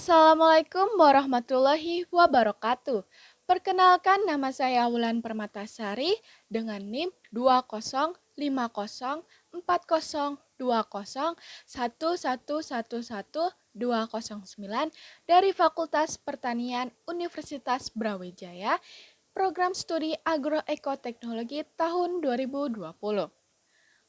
Assalamualaikum warahmatullahi wabarakatuh. Perkenalkan, nama saya Wulan Permatasari dengan NIM 205040201111209 dari Fakultas Pertanian Universitas Brawijaya, Program Studi Agroekoteknologi tahun 2020.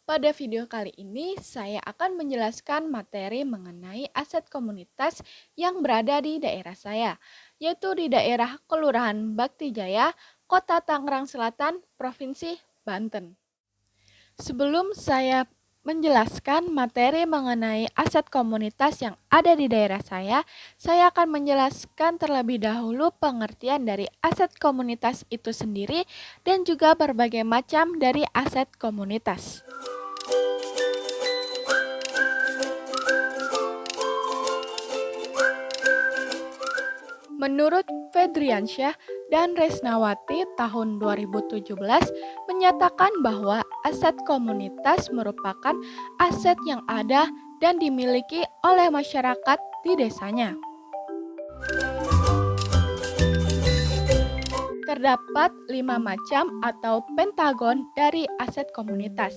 Pada video kali ini, saya akan menjelaskan materi mengenai aset komunitas yang berada di daerah saya, yaitu di daerah Kelurahan Baktijaya, Kota Tangerang Selatan, Provinsi Banten. Sebelum saya menjelaskan materi mengenai aset komunitas yang ada di daerah saya akan menjelaskan terlebih dahulu pengertian dari aset komunitas itu sendiri dan juga berbagai macam dari aset komunitas. Menurut Fedriansyah dan Resnawati tahun 2017 menyatakan bahwa aset komunitas merupakan aset yang ada dan dimiliki oleh masyarakat di desanya. Terdapat 5 macam atau pentagon dari aset komunitas,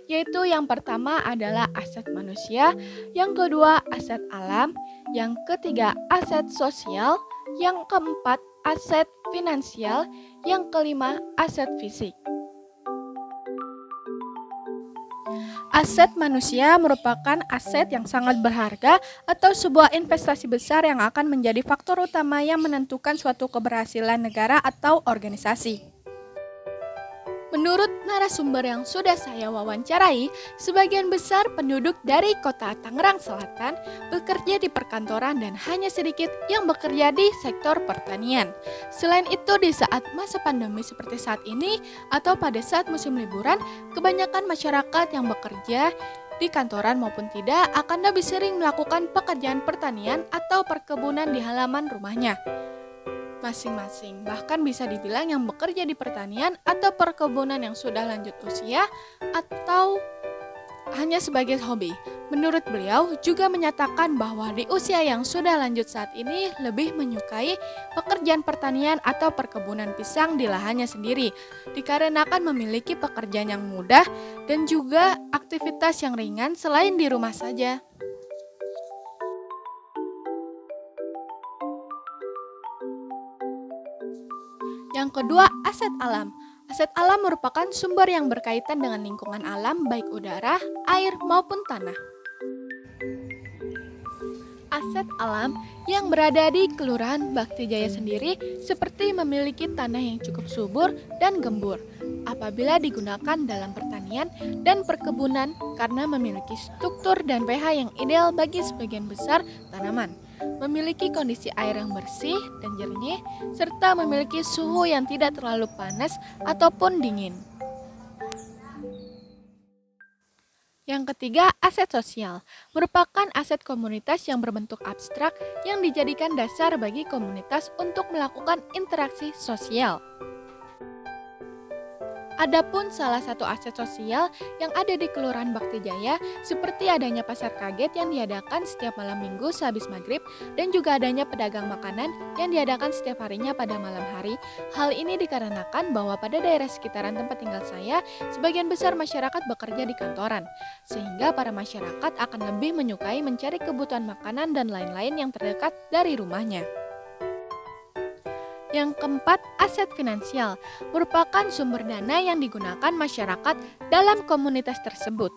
yaitu yang pertama adalah aset manusia, yang kedua aset alam, yang ketiga aset sosial, yang keempat aset finansial, yang kelima aset fisik. Aset manusia merupakan aset yang sangat berharga atau sebuah investasi besar yang akan menjadi faktor utama yang menentukan suatu keberhasilan negara atau organisasi. Menurut narasumber yang sudah saya wawancarai, sebagian besar penduduk dari kota Tangerang Selatan bekerja di perkantoran dan hanya sedikit yang bekerja di sektor pertanian. Selain itu, di saat masa pandemi seperti saat ini atau pada saat musim liburan, kebanyakan masyarakat yang bekerja di kantoran maupun tidak akan lebih sering melakukan pekerjaan pertanian atau perkebunan di halaman rumahnya masing-masing. Bahkan bisa dibilang yang bekerja di pertanian atau perkebunan yang sudah lanjut usia atau hanya sebagai hobi. Menurut beliau juga menyatakan bahwa di usia yang sudah lanjut saat ini lebih menyukai pekerjaan pertanian atau perkebunan pisang di lahannya sendiri, dikarenakan memiliki pekerjaan yang mudah dan juga aktivitas yang ringan selain di rumah saja. Yang kedua, aset alam. Aset alam merupakan sumber yang berkaitan dengan lingkungan alam, baik udara, air, maupun tanah. Aset alam yang berada di Kelurahan Baktijaya sendiri seperti memiliki tanah yang cukup subur dan gembur apabila digunakan dalam pertanian dan perkebunan karena memiliki struktur dan pH yang ideal bagi sebagian besar tanaman, memiliki kondisi air yang bersih dan jernih, serta memiliki suhu yang tidak terlalu panas ataupun dingin. Yang ketiga, aset sosial merupakan aset komunitas yang berbentuk abstrak yang dijadikan dasar bagi komunitas untuk melakukan interaksi sosial. Adapun salah satu aset sosial yang ada di Kelurahan Baktijaya seperti adanya pasar kaget yang diadakan setiap malam minggu sehabis maghrib dan juga adanya pedagang makanan yang diadakan setiap harinya pada malam hari. Hal ini dikarenakan bahwa pada daerah sekitaran tempat tinggal saya, sebagian besar masyarakat bekerja di kantoran, sehingga para masyarakat akan lebih menyukai mencari kebutuhan makanan dan lain-lain yang terdekat dari rumahnya. Yang keempat, aset finansial merupakan sumber dana yang digunakan masyarakat dalam komunitas tersebut.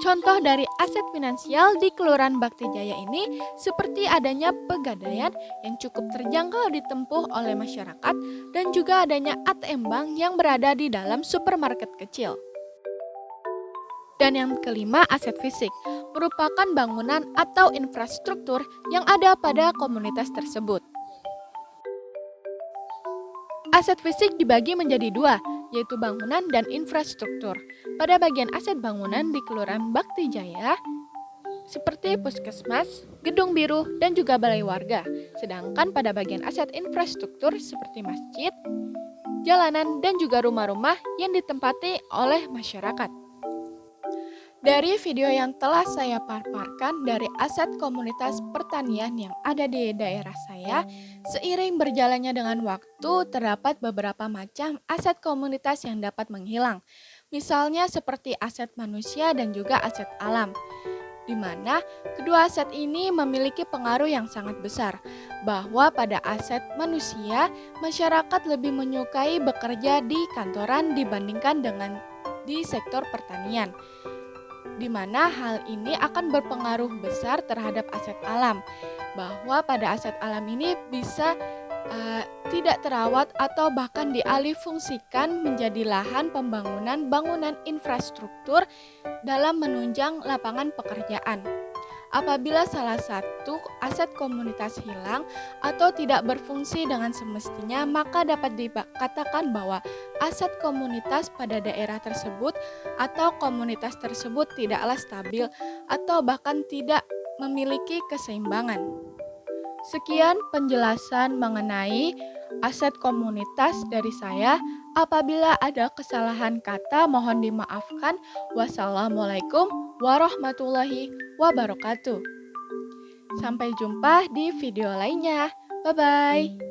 Contoh dari aset finansial di Kelurahan Baktijaya ini seperti adanya pegadaian yang cukup terjangkau ditempuh oleh masyarakat dan juga adanya ATM bank yang berada di dalam supermarket kecil. Dan yang kelima, aset fisik merupakan bangunan atau infrastruktur yang ada pada komunitas tersebut. Aset fisik dibagi menjadi dua, yaitu bangunan dan infrastruktur. Pada bagian aset bangunan di Kelurahan Baktijaya, seperti puskesmas, gedung biru, dan juga balai warga. Sedangkan pada bagian aset infrastruktur seperti masjid, jalanan, dan juga rumah-rumah yang ditempati oleh masyarakat. Dari video yang telah saya paparkan dari aset komunitas pertanian yang ada di daerah saya, seiring berjalannya dengan waktu, terdapat beberapa macam aset komunitas yang dapat menghilang. Misalnya seperti aset manusia dan juga aset alam, di mana kedua aset ini memiliki pengaruh yang sangat besar, bahwa pada aset manusia, masyarakat lebih menyukai bekerja di kantoran dibandingkan dengan di sektor pertanian, di mana hal ini akan berpengaruh besar terhadap aset alam, bahwa pada aset alam ini bisa tidak terawat atau bahkan dialih fungsikan menjadi lahan pembangunan bangunan infrastruktur dalam menunjang lapangan pekerjaan. Apabila salah satu aset komunitas hilang atau tidak berfungsi dengan semestinya, maka dapat dikatakan bahwa aset komunitas pada daerah tersebut atau komunitas tersebut tidaklah stabil atau bahkan tidak memiliki keseimbangan. Sekian penjelasan mengenai aset komunitas dari saya. Apabila ada kesalahan kata, mohon dimaafkan. Wassalamualaikum warahmatullahi wabarakatuh. Sampai jumpa di video lainnya. Bye-bye.